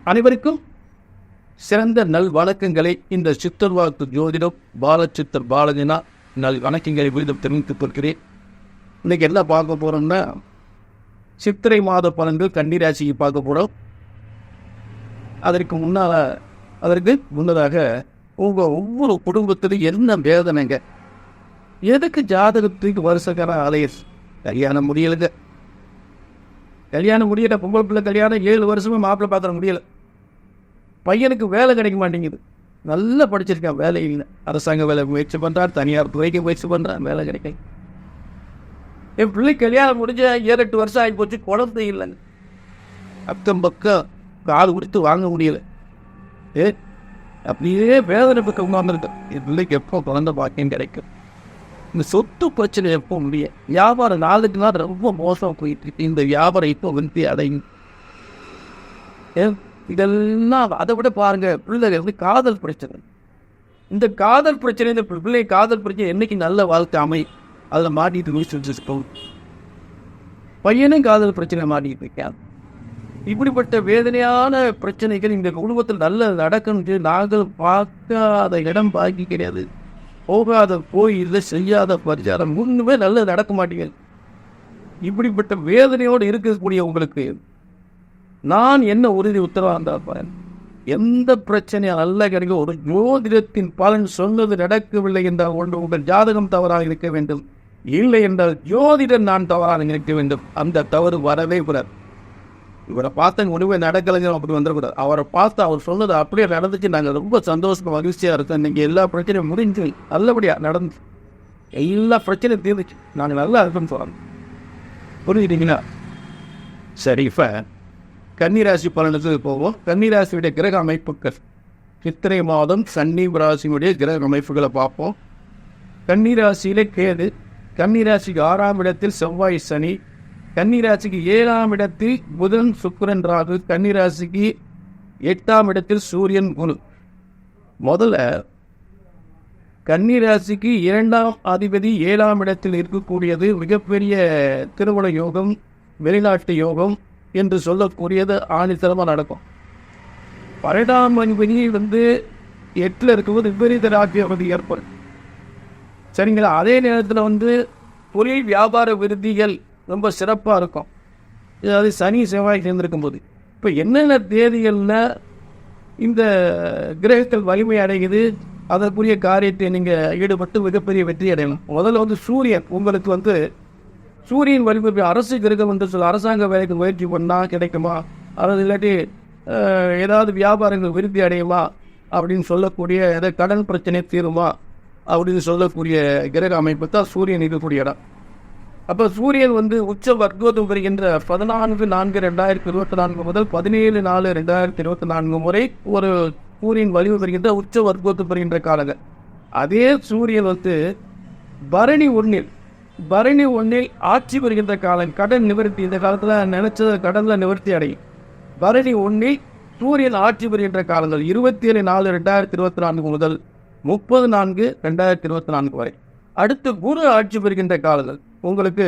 அனைவருக்கும் சிறந்த நல் வணக்கங்களை இந்த சித்தர்வாக்கு ஜோதிடம் பாலச்சித்தர் பாலஜனா நல் வணக்கங்களை விருதம் தெரிவித்துக் கொள்கிறேன். இன்னைக்கு என்ன பார்க்க போறோம்னா, சித்திரை மாத பலன்கள் கன்னிராசிக்கு பார்க்க போறோம். அதற்கு முன்னதாக ஒவ்வொரு குடும்பத்திலும் என்ன வேதனைங்க, எதுக்கு ஜாதகத்துக்கு வருஷக்கார ஆலய கல்யாணம் முடியலுங்க, கல்யாணம் முடியல, பொம்பளை பிள்ளை கல்யாணம் 7 வருஷமா மாப்பிள்ளை பார்த்துட முடியல, பையனுக்கு வேலை கிடைக்க மாட்டேங்குது, நல்லா படிச்சிருக்கான் வேலை இல்லை, அரசாங்க வேலை முயற்சி பண்ணுறான், தனியார் துறைக்கு முயற்சி பண்ணுறான், வேலை கிடைக்க. என் பிள்ளை கல்யாணம் முடிஞ்ச 7-8 வருஷம் ஆகி போச்சு, குழந்தை இல்லைங்க, அக்கம் பக்கம் காது கொடுத்து வாங்க முடியல, அப்படியே வேதனை பக்கம் உட்கார்ந்துருக்கேன். என் பிள்ளைக்கு எப்போ குழந்தை பாக்கியம் கிடைக்கும், இந்த சொத்து பிரச்சனை எப்போ முடியும், வியாபாரம் நாளுக்கு நாள் ரொம்ப மோசம் போயிட்டு இருக்கு, இந்த வியாபாரம் இப்போ வந்து அடையும். இதெல்லாம் அதை விட பாருங்க, பிள்ளைகள் வந்து காதல் பிரச்சனை, இந்த காதல் பிரச்சனை, இந்த பிள்ளை காதல் பிரச்சனை என்னைக்கு நல்ல வாழ்க்கை அமை, அதில் மாட்டிட்டு முடிச்சு பையனும் காதல் பிரச்சனை மாட்டிட்டு இருக்கேன். இப்படிப்பட்ட வேதனையான பிரச்சனைகள் இந்த குடும்பத்தில் நல்ல நடக்கணும். நாங்கள் பார்க்காத இடம் பாக்கி கிடையாது, போகாத கோயில் செய்யாத பரிசாரம் ஒன்றுமே நல்லது நடக்க மாட்டேங்குது. இப்படிப்பட்ட வேதனையோடு இருக்கக்கூடிய உங்களுக்கு நான் என்ன உறுதி உத்தரவாதம், எந்த பிரச்சனையா நல்ல கிடைக்கும். ஒரு ஜோதிடத்தின் பலன் சொன்னது நடக்கவில்லை என்றால் ஒன்று உங்கள் ஜாதகம் தவறாக இருக்க வேண்டும், இல்லை என்றால் ஜோதிடர் நான் தவறாக இருக்க வேண்டும். அந்த தவறு வரவே கூடாது. இவரை பார்த்த உணவே நடக்கலைங்க அப்படி வந்துடக்கூடாது. அவரை பார்த்து அவர் சொன்னது அப்படியே நடந்துச்சு, நாங்கள் ரொம்ப சந்தோஷமா மகிழ்ச்சியாக இருக்கோம். இன்னைக்கு எல்லா பிரச்சனையும் முடிஞ்சு நல்லபடியாக நடந்து எல்லா பிரச்சனையும் தீர்ந்துச்சு, நாங்கள் நல்லா இருக்கோம்னு சொல்லணும். புரிஞ்சுட்டீங்களா? சரி, இப்போ கன்னிராசி பலனுக்கு போவோம். கன்னிராசியுடைய கிரக அமைப்புகள், சித்திரை மாதம் சன்னி ராசியுடைய கிரக அமைப்புகளை பார்ப்போம். கன்னிராசியிலே கேது, கன்னிராசிக்கு 6ஆம் இடத்தில் செவ்வாய் சனி, கன்னிராசிக்கு 7ஆம் இடத்தில் புதன் சுக்கிரன் ராகு, கன்னிராசிக்கு 8ஆம் இடத்தில் சூரியன் குரு. முதல்ல கன்னிராசிக்கு 2ஆம் அதிபதி 7ஆம் இடத்தில் இருக்கக்கூடியது மிகப்பெரிய திருமண யோகம், வெளிநாட்டு யோகம் என்று சொல்லக்கூடியது ஆணித்தரமாக நடக்கும். 12ஆம் அதிபதி வந்து 8ல் இருக்கும்போது விபரீத ராஜ்யபதி ஏற்படும். சரிங்களா? அதே நேரத்தில் வந்து தொழில் வியாபார விருத்திகள் ரொம்ப சிறப்பாக இருக்கும். அதாவது சனி செவ்வாய் சேர்ந்திருக்கும் போது இப்போ என்னென்ன தேதிகளில் இந்த கிரகங்கள் வலிமை அடையுது, அதற்குரிய காரியத்தை நீங்கள் ஈடுபட்டு மிகப்பெரிய வெற்றி அடையலாம். முதல்ல வந்து சூரியன், உங்களுக்கு வந்து சூரியன் வலிமை அரசு கிரகம் என்று சொல்ல, அரசாங்க வேலைக்கு முயற்சி பண்ணால் கிடைக்குமா, அல்லது இல்லாட்டி ஏதாவது வியாபாரங்கள் விருத்தி அடையுமா அப்படின்னு சொல்லக்கூடிய, ஏதாவது கடன் பிரச்சனை தீருமா அப்படின்னு சொல்லக்கூடிய கிரக அமைப்பு தான் சூரியன் இருக்கக்கூடிய இடம். அப்போ சூரியன் வந்து உச்ச வர்க்கோதம் பெறுகின்ற 14/4/2024 முதல் 17/4/2024 முறை ஒரு சூரியன் வலிமை பெறுகின்ற உச்ச வர்க்கோதம் பெறுகின்ற காலங்கள். அதே சூரியன் வந்து பரணி ஒன்றில் ஆட்சி பெறுகின்ற காலம், கடன் நிவர்த்தி, இந்த காலத்தில் நினைச்ச கடனில் நிவர்த்தி அடையும். பரணி 1 சூரியன் ஆட்சி பெறுகின்ற காலங்கள் 27/4/2024 முதல் 30/4/2024 வரை. அடுத்து குரு ஆட்சி பெறுகின்ற காலங்கள் உங்களுக்கு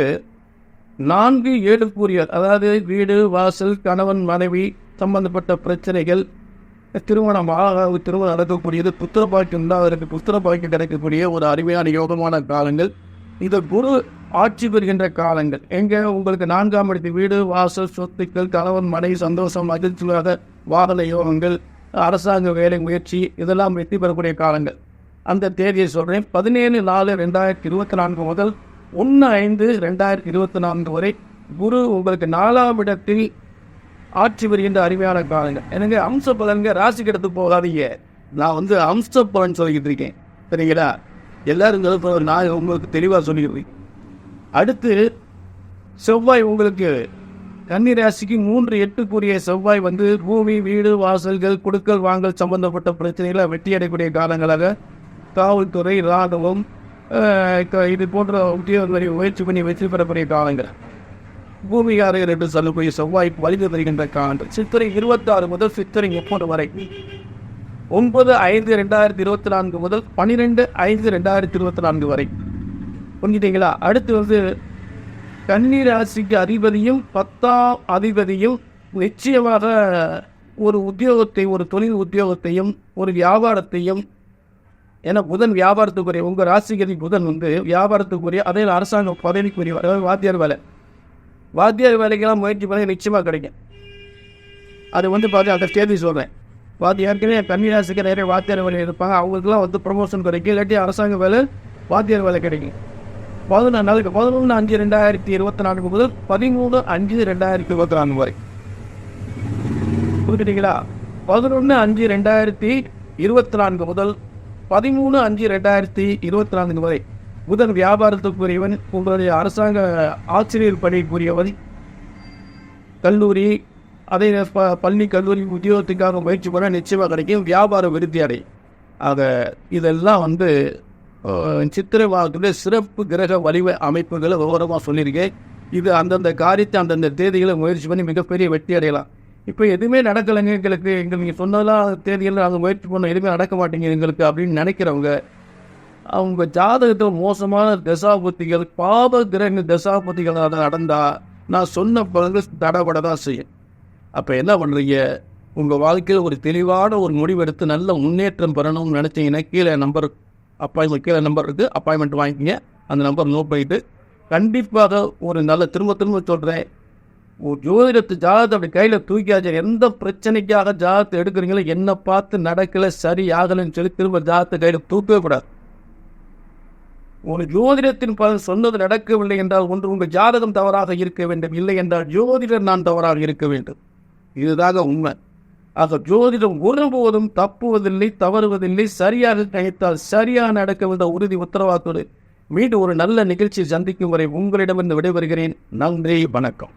4-7 அதாவது வீடு வாசல், கணவன் மனைவி சம்பந்தப்பட்ட பிரச்சனைகள், திருமணம் நடக்கக்கூடியது, புத்திர பாக்கியம் உண்டாவதற்கு புத்திர பாக்கியம் கிடைக்கக்கூடிய ஒரு அருமையான யோகமான காலங்கள். இந்த குரு ஆட்சி பெறுகின்ற காலங்கள் எங்கே உங்களுக்கு 4ஆம் இடத்து வீடு வாசல், சொத்துக்கள், கணவன் மனைவி சந்தோஷம், மகிழ்ச்சியாக வாகன யோகங்கள், அரசாங்க வேலை முயற்சி, இதெல்லாம் வெற்றி பெறக்கூடிய காலங்கள். அந்த தேதியை சொல்கிறேன். 17/4/2024 முதல் 1/5/2024 வரை குரு உங்களுக்கு 4ஆம் இடத்தில் ஆட்சி பெறுகின்ற அருமையான காலங்கள். எனக்கு அம்ச பலன்கள் ராசிக்கு எடுத்து போகாதீங்க, நான் வந்து அம்ச பலன் சொல்லிக்கிட்டு இருக்கேன். சரிங்களா? எல்லாரும் நான் உங்களுக்கு தெளிவாக சொல்லிக்கிறேன். அடுத்து செவ்வாய் உங்களுக்கு கன்னிராசிக்கு 3-8 செவ்வாய் வந்து பூமி, வீடு, வாசல்கள், கொடுக்கல் வாங்கல் சம்பந்தப்பட்ட பிரச்சனைகளை வெற்றி அடையக்கூடிய காலங்களாக காவல்துறை, இராணுவம், இது போன்ற உத்தியோகங்களை முயற்சி பண்ணி வெற்றி பெறக்கூடிய காலங்கள். பூமிகாரர்கள் என்று சொல்லக்கூடிய செவ்வாய் வலிமை பெறுகின்ற காலங்கள் சித்திரை 26 முதல் சித்திரை 30 வரை, 9/5/2024 முதல் 12/5/2024 வரை. புரிஞ்சுட்டீங்களா? அடுத்து வந்து கன்னி ராசிக்கு அதிபதியும் 10ஆம் அதிபதியும் நிச்சயமாக ஒரு உத்தியோகத்தை, ஒரு தொழில் உத்தியோகத்தையும், ஒரு வியாபாரத்தையும், ஏன்னா புதன் வியாபாரத்துக்குரிய, உங்கள் ராசிகதி புதன் வியாபாரத்துக்குரிய, அதே அரசாங்க பதவிக்குரிய, அதாவது வாத்தியார் வேலை. வாத்தியார் வேலைக்கெல்லாம் முயற்சி பண்ணி நிச்சயமாக கிடைக்கும். அது பார்த்து அந்த தேதி சொல்கிறேன். ஏற்கனவே கன்னிராசிக்கு நிறைய வாத்தியார் வேலை இருப்பாங்க, அவங்களுக்குலாம் ப்ரமோஷன் கிடைக்கும். இல்லாட்டி அரசாங்க வேலை, வாத்தியார் வேலை கிடைக்கும். 11/5/2024 முதல் 13/5/2024 வரை. புரிஞ்சுட்டீங்களா? 11/5/2024 முதல் 13/5/2024 வரை புதன் வியாபாரத்துக்குரியவன், உங்களுடைய அரசாங்க ஆசிரியர் பணிக்குரியவன், கல்லூரி, அதே பள்ளி கல்லூரி உத்தியோகத்துக்காக முயற்சி பண்ண நிச்சயமாக கிடைக்கும். வியாபார விருத்தி அடை. ஆக இதெல்லாம் சித்திரை மாதத்துடைய சிறப்பு கிரக வலிமை அமைப்புகளை விவரமாக சொல்லியிருக்கேன். இது அந்தந்த காரியத்தை அந்தந்த தேதிகளை முயற்சி பண்ணி மிகப்பெரிய வெற்றி அடையலாம். இப்போ எதுவுமே நடக்கலைங்க எங்களுக்கு, நீங்கள் சொன்னதெல்லாம் தேதிகளில் நாங்கள் முயற்சி பண்ணோம், எதுவுமே நடக்க மாட்டேங்க எங்களுக்கு அப்படின்னு நினைக்கிறவங்க, அவங்க ஜாதகத்தில் மோசமான தசாபுத்திகள், பாப கிரக தசாபுத்திகள் அதை நடந்தால் நான் சொன்ன பலன்கள் தடபட தான் செய்யும். அப்போ என்ன பண்ணுறீங்க? உங்கள் வாழ்க்கையில் ஒரு தெளிவான ஒரு முடிவெடுத்து நல்ல முன்னேற்றம் பெறணும்னு நினச்சிங்கன்னா கீழே நம்பர் இருக்குது, அப்பாயின்மெண்ட் வாங்கிக்கிங்க. அந்த நம்பர் நோட் பண்ணிட்டு கண்டிப்பாக ஒரு நல்ல திரும்ப சொல்கிறேன், ஒரு ஜோதிடத்து ஜாதகத்தை அப்படி கையில் தூக்கியாச்சு. எந்த பிரச்சனைக்காக ஜாதகத்தை எடுக்கிறீங்களோ, என்னை பார்த்து நடக்கலை, சரி ஆகலைன்னு சொல்லி திரும்ப ஜாதகத்தை கையில் தூக்கவே கூடாது. ஒரு ஜோதிடத்தின் பலன் சொன்னது நடக்கவில்லை என்றால் ஒன்று உங்கள் ஜாதகம் தவறாக இருக்க வேண்டும், இல்லை என்றால் ஜோதிடர் நான் தவறாக இருக்க வேண்டும். இதுதாக உண்மை. ஆக ஜோதிடம் ஒருபோதும் தப்புவதில்லை, தவறுவதில்லை. சரியாக கணித்தால் சரியாக நடக்க வந்த உறுதி உத்தரவாதத்தோடு மீண்டும் ஒரு நல்ல நிகழ்ச்சியை சந்திக்கும் வரை உங்களிடமிருந்து விடைபெறுகிறேன். நன்றி, வணக்கம்.